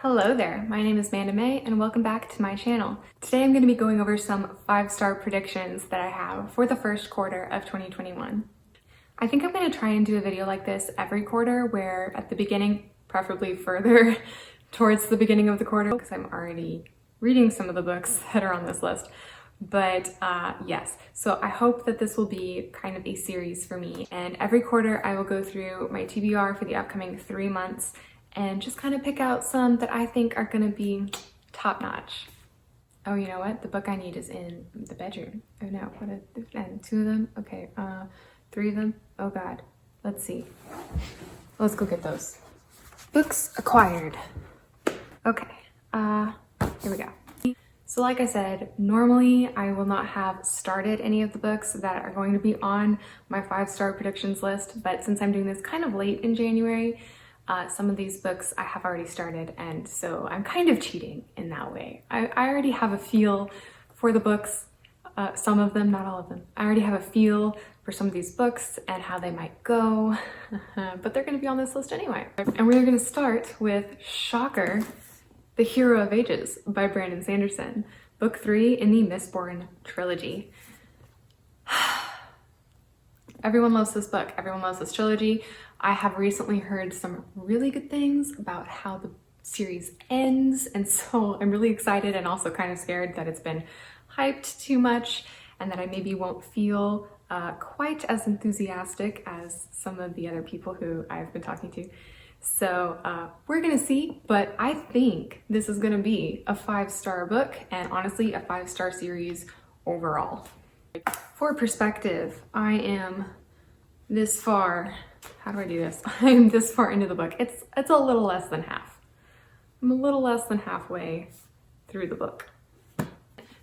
Hello there, my name is Amanda May and welcome back to my channel. Today I'm going to be going over some 5-star predictions that I have for the first quarter of 2021. I think I'm going to try and do a video like this every quarter where at the beginning, preferably further towards the beginning of the quarter, because I'm already reading some of the books that are on this list. But yes, so I hope that this will be kind of a series for me, and every quarter I will go through my TBR for the upcoming 3 months and just kind of pick out some that I think are gonna be top notch. Oh, you know what? The book I need is in the bedroom. Oh no, and 2 of them? Okay, 3 of them? Oh God, let's see. Let's go get those. Books acquired. Okay, here we go. So like I said, normally I will not have started any of the books that are going to be on my 5-star predictions list, but since I'm doing this kind of late in January, some of these books I have already started, and so I'm kind of cheating in that way. I already have a feel for the books, some of them, not all of them. I already have a feel for some of these books and how they might go, but they're going to be on this list anyway. And we're going to start with, shocker, The Hero of Ages by Brandon Sanderson, book 3 in the Mistborn trilogy. Everyone loves this book. Everyone loves this trilogy. I have recently heard some really good things about how the series ends, and so I'm really excited and also kind of scared that it's been hyped too much and that I maybe won't feel quite as enthusiastic as some of the other people who I've been talking to. So we're gonna see, but I think this is gonna be a 5-star book, and honestly a 5-star series overall. For perspective, I am this far, how do I do this? I'm this far into the book. It's a little less than half. I'm a little less than halfway through the book.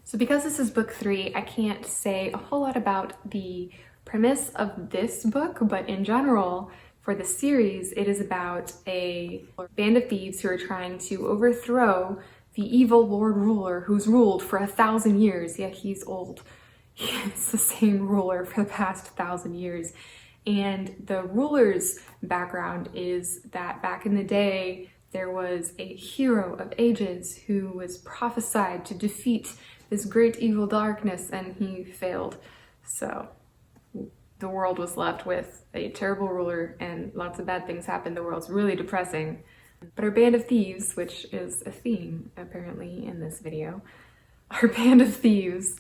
So because this is book 3, I can't say a whole lot about the premise of this book, but in general, for the series, it is about a band of thieves who are trying to overthrow the evil Lord Ruler who's ruled for 1,000 years. Yeah, he's old. It's the same ruler for the past 1,000 years. And the ruler's background is that back in the day, there was a hero of ages who was prophesied to defeat this great evil darkness, and he failed. So the world was left with a terrible ruler and lots of bad things happened. The world's really depressing. But our band of thieves, which is a theme apparently in this video, our band of thieves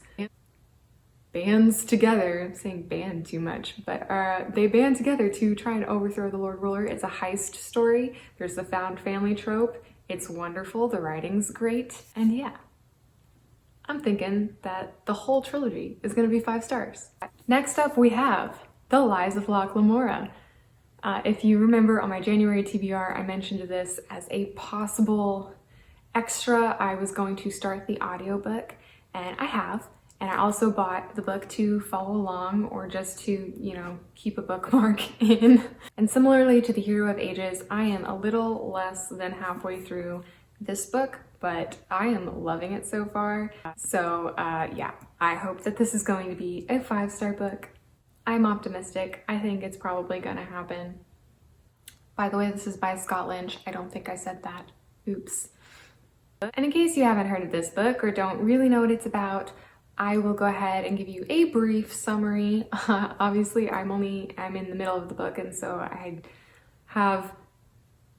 bands together. I'm saying band too much, but they band together to try and overthrow the Lord Ruler. It's a heist story. There's the found family trope. It's wonderful. The writing's great. And yeah, I'm thinking that the whole trilogy is going to be 5 stars. Next up, we have The Lies of Lamora. If you remember on my January TBR, I mentioned this as a possible extra. I was going to start the audiobook, and I have. And I also bought the book to follow along or just to, you know, keep a bookmark in. And similarly to The Hero of Ages, I am a little less than halfway through this book, but I am loving it so far. So yeah, I hope that this is going to be a 5-star book. I'm optimistic. I think it's probably gonna happen. By the way, this is by Scott Lynch. I don't think I said that. Oops. And in case you haven't heard of this book or don't really know what it's about, I will go ahead and give you a brief summary. Obviously, I'm in the middle of the book, and so I have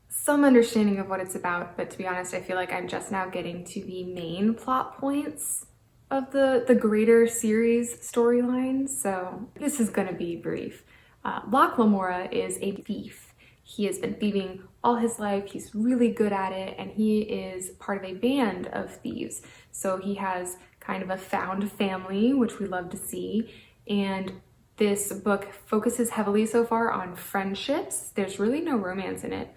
some understanding of what it's about, but to be honest, I feel like I'm just now getting to the main plot points of the greater series storyline, so this is gonna be brief. Lamora is a thief. He has been thieving all his life. He's really good at it, and he is part of a band of thieves. So he has kind of a found family, which we love to see. And this book focuses heavily so far on friendships. There's really no romance in it,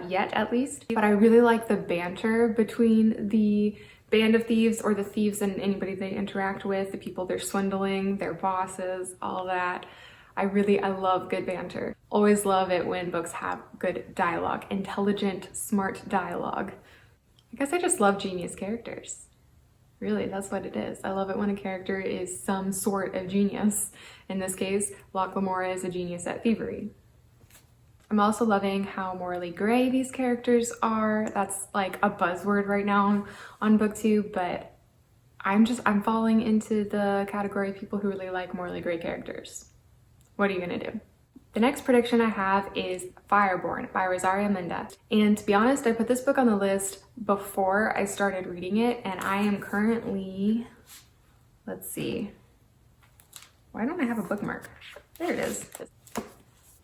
yet at least. But I really like the banter between the band of thieves, or the thieves and anybody they interact with, the people they're swindling, their bosses, all that. I love good banter. Always love it when books have good dialogue, intelligent, smart dialogue. I guess I just love genius characters. Really, that's what it is. I love it when a character is some sort of genius. In this case, Lamora is a genius at thievery. I'm also loving how morally gray these characters are. That's like a buzzword right now on BookTube, but I'm falling into the category of people who really like morally gray characters. What are you gonna do? The next prediction I have is Fireborn by Rosaria Menda. And to be honest, I put this book on the list before I started reading it, and I am currently, let's see, why don't I have a bookmark? There it is.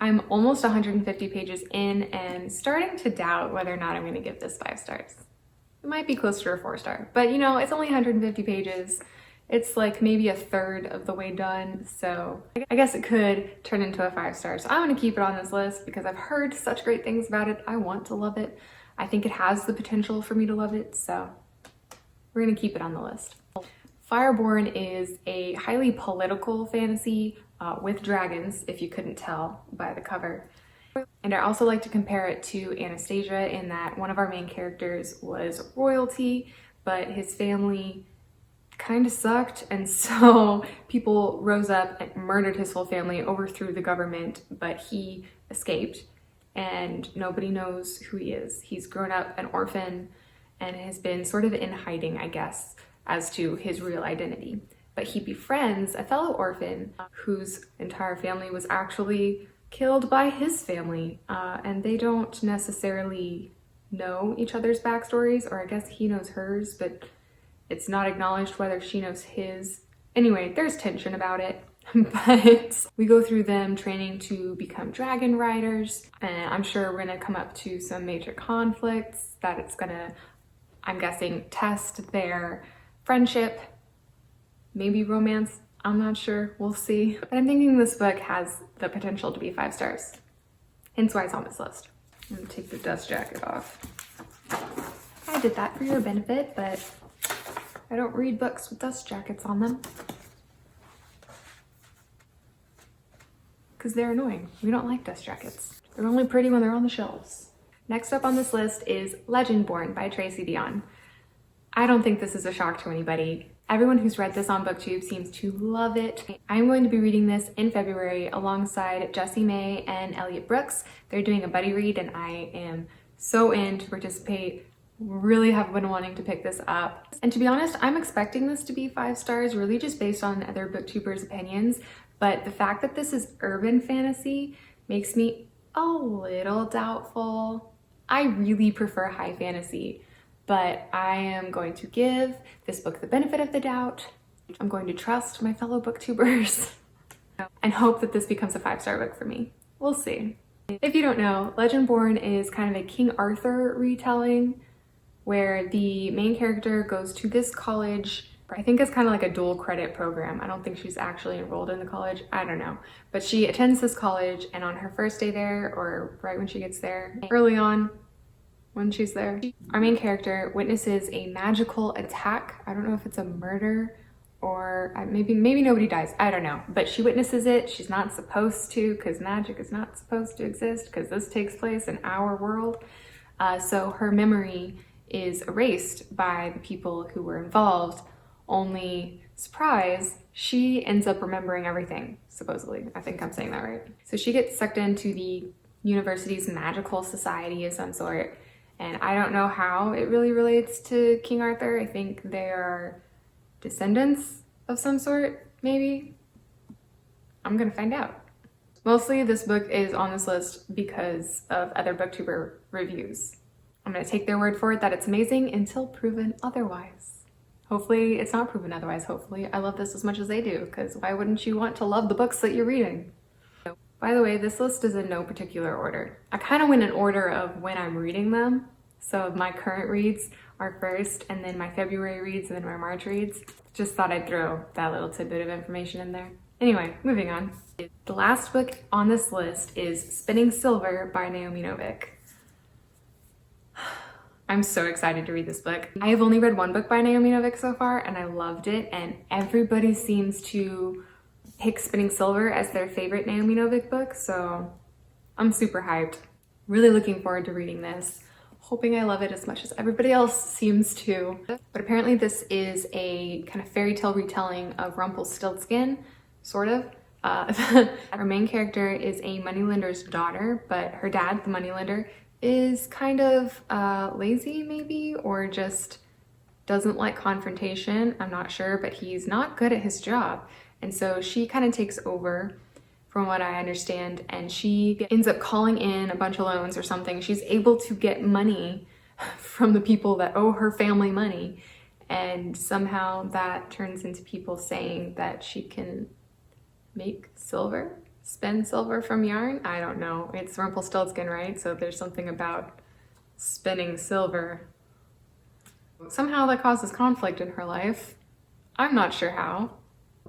I'm almost 150 pages in and starting to doubt whether or not I'm gonna give this 5 stars. It might be close to a 4-star, but you know, it's only 150 pages. It's like maybe a third of the way done, so I guess it could turn into a 5-star. So I'm gonna keep it on this list because I've heard such great things about it. I want to love it. I think it has the potential for me to love it, so we're gonna keep it on the list. Fireborn is a highly political fantasy with dragons, if you couldn't tell by the cover. And I also like to compare it to Anastasia in that one of our main characters was royalty, but his family kind of sucked, and so people rose up and murdered his whole family, overthrew the government, but he escaped and nobody knows who he is. He's grown up an orphan and has been sort of in hiding, I guess, as to his real identity. But he befriends a fellow orphan whose entire family was actually killed by his family, and they don't necessarily know each other's backstories, or I guess he knows hers, but it's not acknowledged whether she knows his. Anyway, there's tension about it, but we go through them training to become dragon riders, and I'm sure we're gonna come up to some major conflicts that it's gonna, I'm guessing, test their friendship, maybe romance, I'm not sure, we'll see. But I'm thinking this book has the potential to be 5 stars, hence why it's on this list. I'm gonna take the dust jacket off. I did that for your benefit, but I don't read books with dust jackets on them because they're annoying. We don't like dust jackets. They're only pretty when they're on the shelves. Next up on this list is Legendborn by Tracy Deonn. I don't think this is a shock to anybody. Everyone who's read this on BookTube seems to love it. I'm going to be reading this in February alongside Jessie May and Elliot Brooks. They're doing a buddy read and I am so in to participate. Really have been wanting to pick this up. And to be honest, I'm expecting this to be 5 stars, really just based on other booktubers' opinions. But the fact that this is urban fantasy makes me a little doubtful. I really prefer high fantasy, but I am going to give this book the benefit of the doubt. I'm going to trust my fellow booktubers and hope that this becomes a 5-star book for me. We'll see. If you don't know, Legendborn is kind of a King Arthur retelling where the main character goes to this college. I think it's kind of like a dual credit program. I don't think she's actually enrolled in the college. I don't know. But she attends this college, and on her first day there, or right when she gets there, early on when she's there, our main character witnesses a magical attack. I don't know if it's a murder or maybe nobody dies. I don't know. But she witnesses it. She's not supposed to, because magic is not supposed to exist, because this takes place in our world. So her memory is erased by the people who were involved, only surprise, she ends up remembering everything, supposedly. I think I'm saying that right. So she gets sucked into the university's magical society of some sort, and I don't know how it really relates to King Arthur. I think they are descendants of some sort, maybe? I'm gonna find out. Mostly this book is on this list because of other booktuber reviews. I'm gonna take their word for it that it's amazing until proven otherwise. Hopefully it's not proven otherwise, hopefully. I love this as much as they do, because why wouldn't you want to love the books that you're reading? By the way, this list is in no particular order. I kind of went in order of when I'm reading them. So my current reads are first, and then my February reads, and then my March reads. Just thought I'd throw that little tidbit of information in there. Anyway, moving on. The last book on this list is Spinning Silver by Naomi Novik. I'm so excited to read this book. I have only read one book by Naomi Novik so far, and I loved it, and everybody seems to pick Spinning Silver as their favorite Naomi Novik book, so I'm super hyped. Really looking forward to reading this. Hoping I love it as much as everybody else seems to. But apparently this is a kind of fairy tale retelling of Rumpelstiltskin, sort of. Our main character is a moneylender's daughter, but her dad, the moneylender, is kind of lazy maybe, or just doesn't like confrontation. I'm not sure, but he's not good at his job. And so she kind of takes over, from what I understand, and she ends up calling in a bunch of loans or something. She's able to get money from the people that owe her family money, and somehow that turns into people saying that she can make silver, spin silver from yarn. I don't know. It's Rumpelstiltskin, right? So there's something about spinning silver. Somehow that causes conflict in her life. I'm not sure how.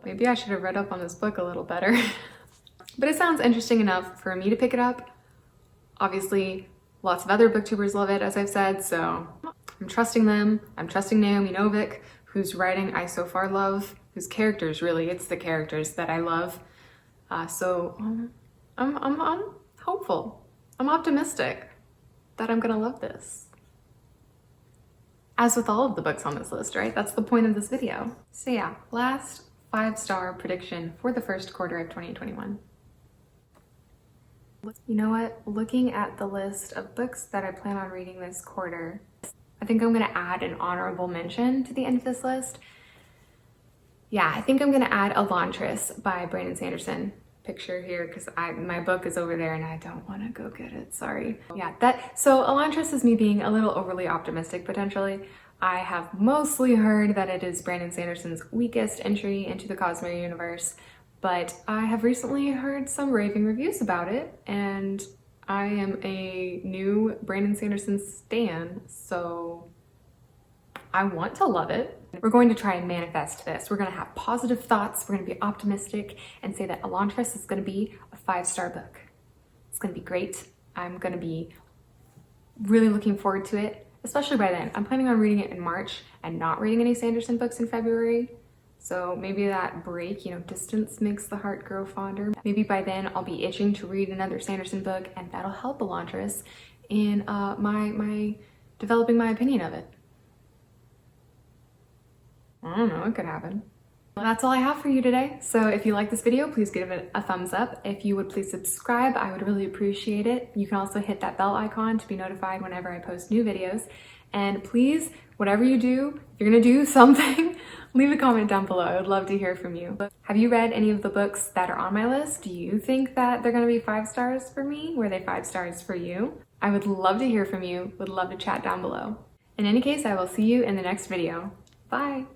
Maybe I should have read up on this book a little better. But it sounds interesting enough for me to pick it up. Obviously, lots of other booktubers love it, as I've said, so I'm trusting them. I'm trusting Naomi Novik, whose writing I so far love, whose characters, really, it's the characters that I love. So I'm hopeful. I'm optimistic that I'm gonna love this. As with all of the books on this list, right? That's the point of this video. So yeah, last 5-star prediction for the first quarter of 2021. You know what? Looking at the list of books that I plan on reading this quarter, I think I'm gonna add an honorable mention to the end of this list. Yeah, I think I'm gonna add Elantris by Brandon Sanderson. Picture here, because my book is over there and I don't want to go get it, sorry. Yeah, so Elantris is me being a little overly optimistic potentially. I have mostly heard that it is Brandon Sanderson's weakest entry into the Cosmo universe, but I have recently heard some raving reviews about it, and I am a new Brandon Sanderson stan, so I want to love it. We're going to try and manifest this. We're going to have positive thoughts, we're going to be optimistic, and say that Elantris is going to be a 5-star book. It's going to be great. I'm going to be really looking forward to it, especially by then. I'm planning on reading it in March and not reading any Sanderson books in February. So maybe that break, distance makes the heart grow fonder. Maybe by then I'll be itching to read another Sanderson book, and that'll help Elantris in my developing my opinion of it. I don't know, it could happen. Well, that's all I have for you today. So if you like this video, please give it a thumbs up. If you would please subscribe, I would really appreciate it. You can also hit that bell icon to be notified whenever I post new videos. And please, whatever you do, if you're gonna do something, leave a comment down below. I would love to hear from you. Have you read any of the books that are on my list? Do you think that they're gonna be 5 stars for me? Were they 5 stars for you? I would love to hear from you. Would love to chat down below. In any case, I will see you in the next video. Bye.